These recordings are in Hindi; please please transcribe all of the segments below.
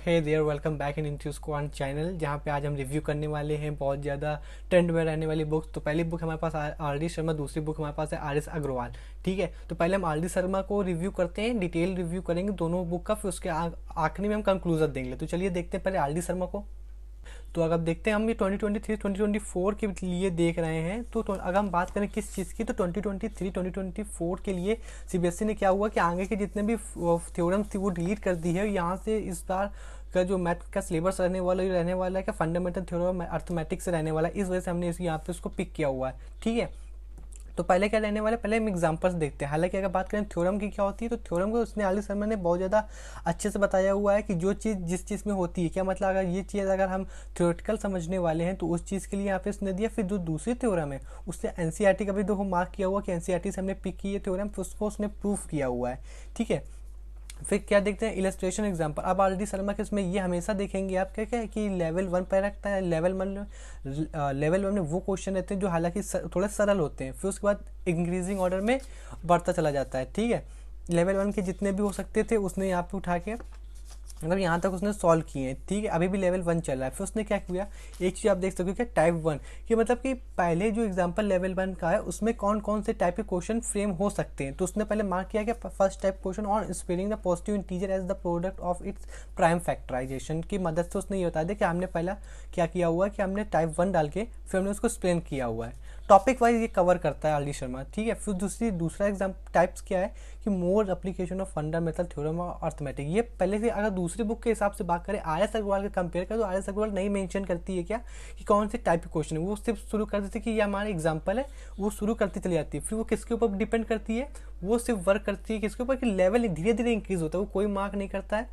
Hey there, welcome back in into squad channel, जहाँ पे आज हम रिव्यू करने वाले हैं बहुत ज़्यादा ट्रेंड में रहने वाली बुक्स। तो पहली बुक हमारे पास आर डी शर्मा, दूसरी बुक हमारे पास है आर एस अग्रवाल। ठीक है, तो पहले हम आर डी शर्मा को रिव्यू करते हैं, डिटेल रिव्यू करेंगे दोनों बुक का, फिर उसके आखिरी में हम कंक्लूजन देंगे। तो चलिए देखते हैं पहले आर डी शर्मा को। तो अगर देखते हैं हम ये 2023-2024 के लिए देख रहे हैं, तो अगर हम बात करें किस चीज़ की, तो 2023-2024 के लिए सीबीएसई ने क्या हुआ कि आगे के जितने भी थ्योरम्स थी वो डिलीट कर दी है। यहाँ से इस बार का जो मैथ का सिलेबस रहने वाला है क्या फंडामेंटल थ्योरम अर्थमेटिक्स से रहने वाला है, इस वजह से हमने यहाँ पे उसको पिक किया हुआ है। ठीक है, तो पहले क्या रहने वाला है, पहले हम एग्जांपल्स देखते हैं। हालांकि अगर बात करें थ्योरम की क्या होती है, तो थ्योरम को उसने आर शर्मा ने बहुत ज़्यादा अच्छे से बताया हुआ है कि जो चीज़ जिस चीज़ में होती है, क्या मतलब अगर ये चीज़ अगर हम थ्योरेटिकल समझने वाले हैं तो उस चीज़ के लिए यहाँ पे उसने दिया। फिर जो दूसरी थ्योरम है उससे एनसीईआरटी का भी देखो मार्क किया हुआ कि एनसीईआरटी से हमने पिक की है थ्योरम, फिर उसको उसने प्रूफ किया हुआ है। ठीक है, फिर क्या देखते हैं इलस्ट्रेशन एग्जांपल। अब आर डी शर्मा के इसमें ये हमेशा देखेंगे आप क्या क्या कि लेवल 1 पर रखता है। लेवल 1 में वो क्वेश्चन रहते हैं जो हालांकि थोड़े सरल होते हैं, फिर उसके बाद इंक्रीजिंग ऑर्डर में बढ़ता चला जाता है। ठीक है, लेवल 1 के जितने भी हो सकते थे उसने यहाँ पे उठा के मतलब यहाँ तक उसने सॉल्व किए हैं। ठीक है, अभी भी लेवल 1 चल रहा है। फिर उसने क्या किया, एक चीज़ आप देख सकते हो क्या टाइप 1 कि मतलब कि पहले जो एग्जांपल लेवल 1 का है उसमें कौन कौन से टाइप के क्वेश्चन फ्रेम हो सकते हैं। तो उसने पहले मार्क किया कि first type question on sparing the positive integer as the product of its prime factorization की मदद से उसने ये बता दिया कि हमने पहला क्या किया हुआ है कि हमने टाइप 1 डाल के फिर हमने उसको एक्सप्लेन किया हुआ है। टॉपिक वाइज ये कवर करता है आर डी शर्मा। ठीक है, फिर दूसरा एग्जाम टाइप्स क्या है कि more application of fundamental theorem और अर्थमेटिक। ये पहले से अगर दूसरी बुक के हिसाब से बात करें आर एस अग्रवाल का कंपेयर करें, तो आर एस अग्रवाल नहीं मेंशन करती है क्या कि कौन से टाइप के क्वेश्चन है। वो सिर्फ शुरू कर देती है कि ये हमारा एग्जाम्पल है, वो शुरू करती चली जाती है। फिर वो किसके ऊपर डिपेंड करती है, वो सिर्फ वर्क करती है किसके ऊपर कि लेवल धीरे धीरे इंक्रीज होता है, वो कोई मार्क नहीं करता है,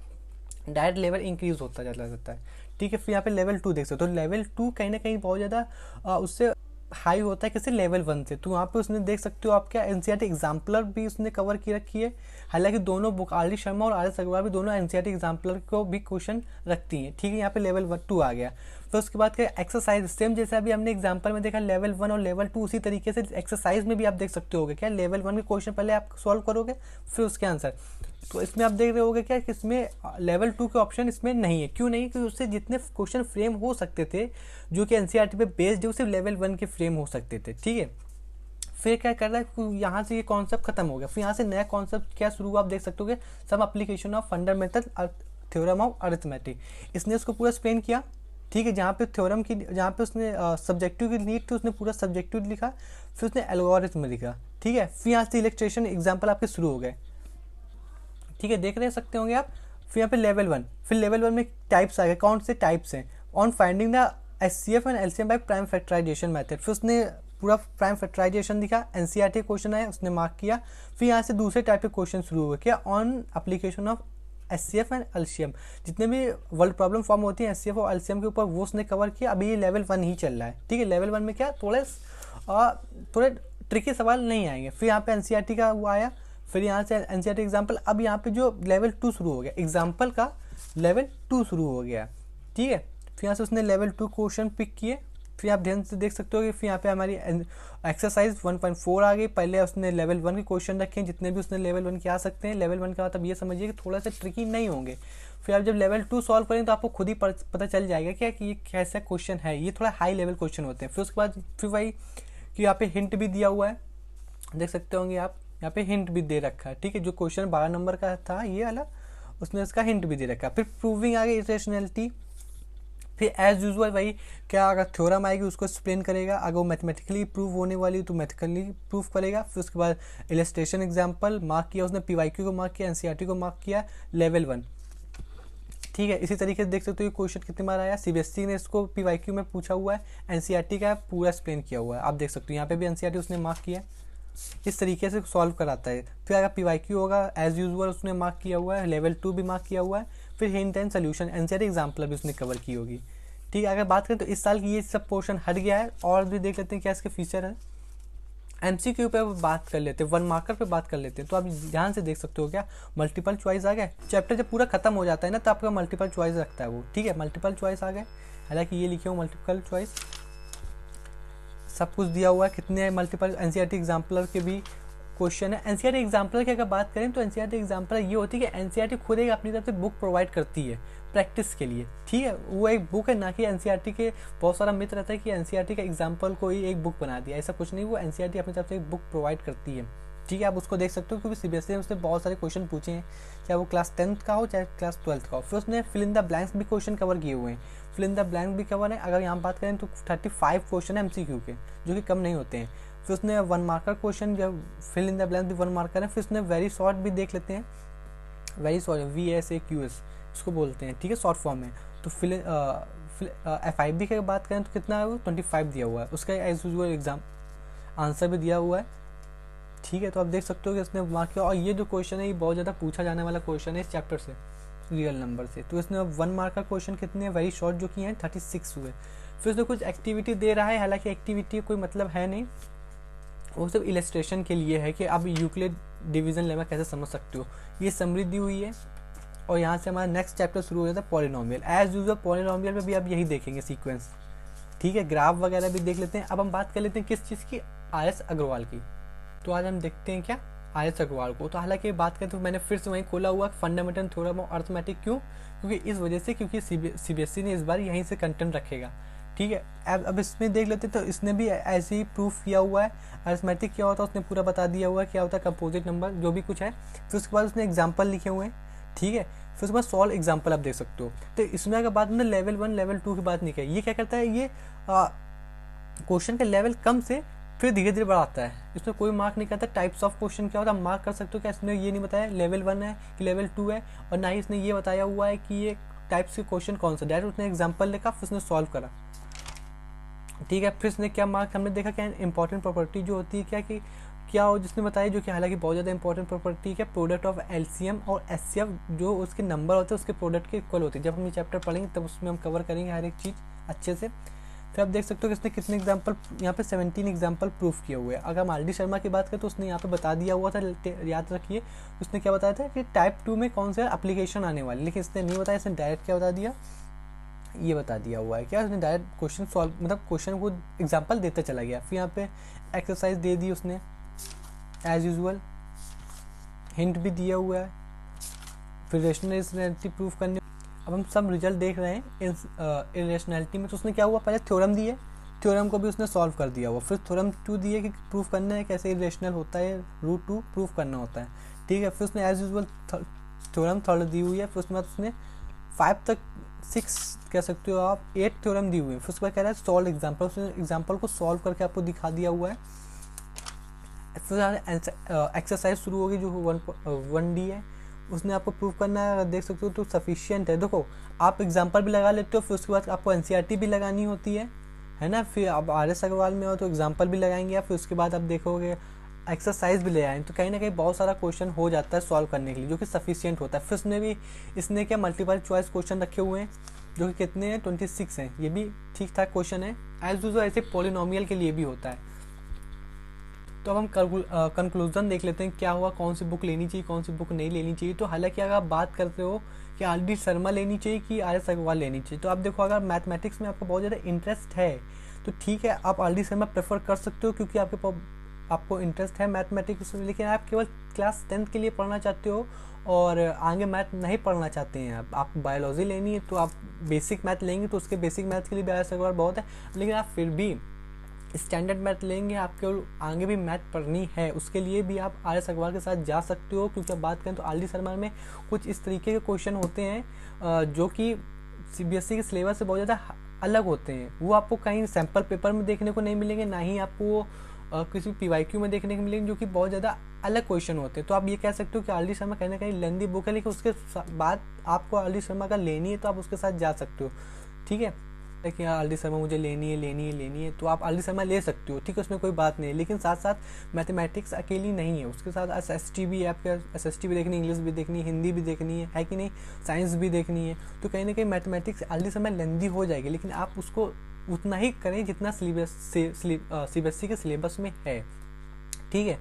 डायरेक्ट लेवल इंक्रीज होता चला जाता है। ठीक है, फिर यहाँ पे लेवल 2 देख सकते हो, तो लेवल 2 कहीं ना कहीं बहुत ज़्यादा उससे हाई होता है किसी लेवल 1 से। तो वहाँ पे उसने देख सकते हो आप क्या एनसीईआरटी एग्जाम्पलर भी उसने कवर की रखी है। हालांकि दोनों बुक आर डी शर्मा और आर एस अग्रवाल भी दोनों एनसीईआरटी एग्जाम्पलर को भी क्वेश्चन रखती हैं। ठीक है, यहाँ पे लेवल 2 आ गया। फिर उसके बाद क्या एक्सरसाइज, सेम जैसा अभी हमने एग्जाम्पल में देखा लेवल 1 और लेवल 2, उसी तरीके से एक्सरसाइज में भी आप देख सकते होगे क्या लेवल 1 के क्वेश्चन पहले आप सॉल्व करोगे फिर उसके आंसर। तो इसमें आप देख रहे होगे क्या कि इसमें लेवल 2 के ऑप्शन इसमें नहीं है। क्यों नहीं, क्योंकि उससे जितने क्वेश्चन फ्रेम हो सकते थे जो कि एनसीईआरटी पे बेस्ड है वो सिर्फ लेवल 1 के फ्रेम हो सकते थे। ठीक है, फिर क्या कर रहा है, यहाँ से ये कॉन्सेप्ट खत्म हो गया, फिर यहाँ से नया कॉन्सेप्ट क्या शुरू हुआ आप देख सकते हो सब application of fundamental theorem of arithmetic. इसने उसको पूरा एक्सप्लेन किया। ठीक है, जहाँ पे थ्योरम की जहाँ पे उसने सब्जेक्टिव की नीड थी उसने पूरा सब्जेक्टिव लिखा, फिर उसने एल्गोरिथम लिखा। ठीक है, फिर यहाँ से इलेक्ट्रेशन एग्जाम्पल आपके शुरू हो गए। ठीक है, देख रहे सकते होंगे आप। फिर यहाँ पे लेवल 1, फिर लेवल 1 में टाइप्स आ गए, कौन से टाइप्स हैं on finding the HCF and LCM by prime factorization method. फिर उसने पूरा प्राइम फैक्टराइजेशन दिखा, एनसीईआरटी क्वेश्चन आया उसने मार्क किया। फिर यहाँ से दूसरे टाइप के क्वेश्चन शुरू हुए क्या on application of HCF and LCM, जितने भी वर्ल्ड प्रॉब्लम फॉर्म होती है एचसीएफ और एलसीएम के ऊपर वो उसने कवर किया। अभी ये लेवल 1 ही चल रहा है। ठीक है, लेवल 1 में क्या थोड़े ट्रिकी सवाल नहीं आएंगे। फिर यहाँ पे एनसीईआरटी का वो आया, फिर यहाँ से एनसीईआरटी एग्जाम्पल। अब यहाँ पे जो लेवल 2 शुरू हो गया, एग्जाम्पल का लेवल 2 शुरू हो गया। ठीक है, फिर यहाँ से उसने लेवल 2 क्वेश्चन पिक किए। फिर आप ध्यान से देख सकते हो कि फिर यहाँ पे हमारी एक्सरसाइज 1.4 आ गई। पहले उसने लेवल 1 के क्वेश्चन रखे हैं, जितने भी उसने लेवल 1 के आ सकते हैं। लेवल 1 का मतलब ये समझिए कि थोड़ा सा ट्रिकी नहीं होंगे। फिर आप जब लेवल 2 सॉल्व करें तो आपको खुद ही पता चल जाएगा क्या कि ये कैसा क्वेश्चन है, ये थोड़ा हाई लेवल क्वेश्चन होते हैं। फिर उसके बाद फिर वही कि यहाँ पे हिंट भी दिया हुआ है, देख सकते होंगे आप, यहाँ पे हिंट भी दे रखा है। ठीक है, जो क्वेश्चन 12 नंबर का था ये वाला उसने इसका हिंट भी दे रखा है। फिर प्रूविंग आ गई इरेशनैलिटी। फिर एज यूजुअल वही क्या अगर थ्योरम आएगी उसको एक्सप्लेन करेगा, अगर वो मैथमेटिकली प्रूव होने वाली तो मैथमेटिकली प्रूव करेगा। फिर उसके बाद इलस्ट्रेशन एग्जाम्पल मार्क किया उसने, पीवाईक्यू को मार्क किया, एनसीईआरटी को मार्क किया, लेवल 1। ठीक है, इसी तरीके से देख सकते हो ये क्वेश्चन कितनी बार आया, सीबीएसई ने इसको पीवाईक्यू में पूछा हुआ है, एनसीईआरटी का पूरा एक्सप्लेन किया हुआ है। आप देख सकते हो यहाँ पे भी एनसीईआरटी उसने मार्क किया, इस तरीके से सॉल्व कराता है। फिर अगर पीवाईक्यू होगा एज यूजुअल उसने मार्क किया हुआ है, लेवल 2 भी मार्क किया हुआ है। फिर hint and solution NCERT example भी उसने कवर की होगी। ठीक है, अगर बात करें तो इस साल की ये सब पोर्शन हट गया है। और भी देख लेते हैं क्या इसके फीचर है। एमसीक्यू पे बात कर लेते हैं, 1 मार्कर पे बात कर लेते हैं। तो आप ध्यान से देख सकते हो क्या मल्टीपल चॉइस आ गए। चैप्टर जब पूरा खत्म हो जाता है ना तो आपका मल्टीपल चॉइस रखता है वो। ठीक है, मल्टीपल चॉइस आ गए, हालांकि ये लिखे हो मल्टीपल चॉइस, सब कुछ दिया हुआ है। कितने मल्टीपल एनसीईआरटी एग्जाम्पलर के भी क्वेश्चन है। एनसीईआरटी एग्जाम्पलर की अगर बात करें तो एनसीईआरटी एग्जाम्पलर ये होती है कि एनसीईआरटी खुद एक अपनी तरफ से बुक प्रोवाइड करती है, प्रैक्टिस के लिए, ठीक है। वो एक बुक है, ना कि एनसीईआरटी के बहुत सारा मिथ रहता है कि एनसीईआरटी का एग्जाम्पल को ही एक बुक बना दिया, ऐसा कुछ नहीं। वो एनसीईआरटी अपनी तरफ से एक बुक प्रोवाइड करती है, ठीक है। आप उसको देख सकते हो क्योंकि सीबीएसई ने उससे बहुत सारे क्वेश्चन पूछे हैं, चाहे वो क्लास 10th का हो चाहे क्लास 12th का हो। फिर उसने फिल इन द ब्लैंक्स भी क्वेश्चन कवर किए हुए हैं, फिल इन द ब्लैंक भी कवर है। अगर यहाँ बात करें तो 35 क्वेश्चन है एमसीक्यू के, जो कि कम नहीं होते हैं। फिर उसने 1 मार्कर क्वेश्चन, जब फिल इन द ब्लैंक भी 1 मार्कर है। फिर उसने वेरी शॉर्ट भी देख लेते हैं, वेरी शॉर्ट VSAQS उसको बोलते हैं, ठीक है, शॉर्ट फॉर्म में। तो फिल FIB की बात करें तो कितना है, वो 25 दिया हुआ है। उसका एज यूजुअल एग्जाम आंसर भी दिया हुआ है, ठीक है। तो आप देख सकते हो कि इसने मार्क किया। और ये जो क्वेश्चन है ये बहुत ज़्यादा पूछा जाने वाला क्वेश्चन है इस चैप्टर से, रियल नंबर से। तो इसने 1 मार्क का क्वेश्चन कितने वेरी शॉर्ट जो किए हैं 36 हुए। फिर उसने कुछ एक्टिविटी दे रहा है, हालांकि एक्टिविटी कोई मतलब है नहीं, वो सिर्फ इलस्ट्रेशन के लिए है कि आप यूक्लिड डिवीजन लेमा कैसे समझ सकते हो। ये समरी दी हुई है। और यहाँ से हमारा नेक्स्ट चैप्टर शुरू हो जाता है पॉलिनोमियल। एज यूजुअल पॉलिनोमियल में भी आप यही देखेंगे सीक्वेंस, ठीक है। ग्राफ वगैरह भी देख लेते हैं। अब हम बात कर लेते हैं किस चीज़ की, RS अग्रवाल की। तो आज हम देखते हैं क्या, RS अग्रवाल को। तो हालांकि बात करें तो मैंने फिर से वहीं खोला हुआ फंडामेंटल थ्योरम ऑफ अरिथमेटिक, क्यों, क्योंकि इस वजह से, क्योंकि सीबीएसई ने इस बार यहीं से कंटेंट रखेगा, ठीक है। अब इसमें देख लेते हैं। तो इसने भी ऐसे ही प्रूफ किया हुआ है। अरिथमेटिक क्या होता है उसने पूरा बता दिया हुआ है, क्या होता है कंपोजिट नंबर, जो भी कुछ है। फिर उसके बाद उसने एग्जाम्पल लिखे हुए हैं, ठीक है। फिर उसके बाद सॉल्व एग्जाम्पल आप देख सकते हो। तो इसमें अगर बात में लेवल 1 लेवल 2 की बात नहीं की, ये क्या करता है, ये क्वेश्चन का लेवल कम से फिर धीरे धीरे बढ़ाता है। इसमें कोई मार्क नहीं करता टाइप्स ऑफ क्वेश्चन क्या होता है, मार्क कर सकते हो क्या। इसने ये नहीं बताया लेवल 1 है कि लेवल 2 है, और ना ही इसने ये बताया हुआ है कि ये टाइप्स के क्वेश्चन कौन सा। डायरेक्ट उसने एग्जाम्पल लिखा, फिर उसने सॉल्व करा, ठीक है। फिर इसने क्या मार्क हमने देखा, क्या इंपॉर्टेंट प्रॉपर्टी जो होती है, क्या हो जिसने बताया, जो कि हालांकि बहुत ज़्यादा इंपॉर्टेंट प्रॉपर्टी है, प्रोडक्ट ऑफ LCM और HCF, जो उसके नंबर होते हैं उसके प्रोडक्ट के इक्वल होते हैं। जब हम ये चैप्टर पढ़ेंगे तब उसमें हम कवर करेंगे हर एक चीज़ अच्छे से। फिर आप देख सकते हो कि इसने कितने एग्जाम्पल, यहाँ पे 17 एग्जाम्पल प्रूफ किए हुए हैं। अगर हम RD शर्मा की बात करें तो उसने यहाँ पे बता दिया हुआ था, याद रखिए, उसने क्या बताया था कि टाइप 2 में कौन से एप्लीकेशन आने वाली, लेकिन इसने नहीं बताया। इसने डायरेक्ट क्या बता दिया, ये बता दिया हुआ है, क्या उसने डायरेक्ट क्वेश्चन सॉल्व, मतलब क्वेश्चन को एग्जाम्पल देते चला गया। फिर यहाँ पे एक्सरसाइज दे दी उसने एज यूजुअल, हिंट भी दिया हुआ है। फिर रेशनलिटी प्रूफ करने, अब हम सब रिजल्ट देख रहे हैं इरेशनैलिटी में। तो उसने क्या हुआ, पहले थ्योरम दिए, थ्योरम को भी उसने सॉल्व कर दिया हुआ। फिर थ्योरम 2 दिए कि प्रूफ करना है कैसे इरेशनल होता है, √2 प्रूफ करना होता है, ठीक है। फिर उसने एज यूजुअल थ्योरम 3 दी हुई है। फिर उसके बाद उसने 5 तक 6 कह सकते हो आप, 8 थ्योरम दी हुई है। फिर उसके बाद कह रहा है सॉल्व एग्जाम्पल, उसने एग्जाम्पल को सॉल्व करके आपको दिखा दिया हुआ है। फिर एक्सरसाइज शुरू होगी जो 1D है, उसने आपको प्रूव करना है। देख सकते हो तो सफिशिएंट है। देखो आप एग्जाम्पल भी लगा लेते हो, फिर उसके बाद आपको एनसीईआरटी भी लगानी होती है ना। फिर आप RS अग्रवाल में हो तो एग्जाम्पल भी लगाएंगे आप, फिर उसके बाद आप देखोगे एक्सरसाइज भी ले आएंगे। तो कहीं ना कहीं बहुत सारा क्वेश्चन हो जाता है सॉल्व करने के लिए, जो कि सफिशिएंट होता है। फिर इसने क्या मल्टीपल चॉइस क्वेश्चन रखे हुए हैं, जो कि कितने हैं 26 हैं। ये भी ठीक ठाक क्वेश्चन है, एज यूजुअल ऐसे पॉलिनोमियल के लिए भी होता है। तो अब हम कंक्लूजन देख लेते हैं क्या हुआ, कौन सी बुक लेनी चाहिए, कौन सी बुक नहीं लेनी चाहिए। तो हालांकि अगर आप बात करते हो कि RD शर्मा लेनी चाहिए कि RS अग्रवाल लेनी चाहिए, तो आप देखो अगर मैथमेटिक्स में आपको बहुत ज़्यादा इंटरेस्ट है तो ठीक है, आप RD शर्मा प्रेफर कर सकते हो, क्योंकि आपको इंटरेस्ट है मैथमेटिक्स में। लेकिन आप केवल क्लास 10th के लिए पढ़ना चाहते हो और आगे मैथ नहीं पढ़ना चाहते हैं, आप बायोलॉजी लेनी है तो आप बेसिक मैथ लेंगे, तो उसके बेसिक मैथ के लिए RS अग्रवाल बहुत है। लेकिन आप फिर भी स्टैंडर्ड मैथ लेंगे, आपके आगे भी मैथ पढ़नी है, उसके लिए भी आप RS अग्रवाल के साथ जा सकते हो। क्योंकि अब बात करें तो RD शर्मा में कुछ इस तरीके के क्वेश्चन होते हैं जो कि CBSE के सिलेबस से बहुत ज़्यादा अलग होते हैं। वो आपको कहीं सैम्पल पेपर में देखने को नहीं मिलेंगे, ना ही आपको किसी PYQ में देखने को मिलेंगे, जो कि बहुत ज़्यादा अलग क्वेश्चन होते हैं। तो आप ये कह सकते हो कि RD शर्मा कहीं ना कहीं लेंदी बुक है, लेकिन उसके बाद आपको RD शर्मा का लेनी है तो आप उसके साथ जा सकते हो, ठीक है। कि हाँ RD शर्मा मुझे लेनी है तो आप RD शर्मा ले सकते हो, ठीक है, उसमें कोई बात नहीं है। लेकिन साथ साथ मैथमेटिक्स अकेली नहीं है, उसके साथ SST भी है, आपके SST भी देखनी है, इंग्लिश भी देखनी है, हिंदी भी देखनी है कि नहीं, साइंस भी देखनी है। तो कहीं ना कहीं मैथमेटिक्स RD शर्मा लेंदी हो जाएगी, लेकिन आप उसको उतना ही करें जितना CBSE के सिलेबस में है, ठीक है।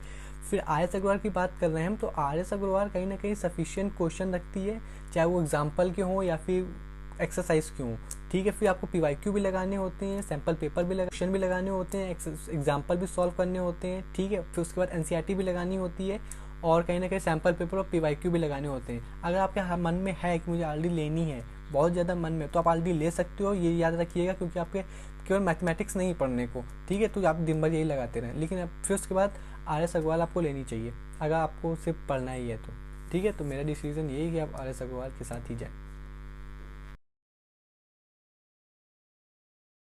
फिर RS अग्रवाल की बात कर रहे हैं हम, तो RS अग्रवाल कहीं ना कहीं सफिशिएंट क्वेश्चन रखती है, चाहे वो एग्जाम्पल के हों या फिर एक्सरसाइज क्यों, ठीक है। फिर आपको PYQ भी लगाने होते हैं, सैम्पल पेपर भी क्वेश्चन भी लगाने होते हैं, एग्जाम्पल भी सॉल्व करने होते हैं, ठीक है। फिर उसके बाद NCERT भी लगानी होती है, और कहीं ना कहीं सैम्पल पेपर और PYQ भी लगाने होते हैं। अगर आपके मन में है कि मुझे RD लेनी है, बहुत ज़्यादा मन में, तो आप ऑलरेडी ले सकते हो, ये याद रखिएगा, क्योंकि आपके केवल मैथमेटिक्स नहीं पढ़ने को, ठीक है, तो आप दिन भर यही लगाते रहें, लेकिन अब फिर उसके बाद RS अग्रवाल आपको लेनी चाहिए अगर आपको सिर्फ पढ़ना ही है तो, ठीक है। तो मेरा डिसीजन यही है कि आप RS अग्रवाल के साथ ही जाएँ।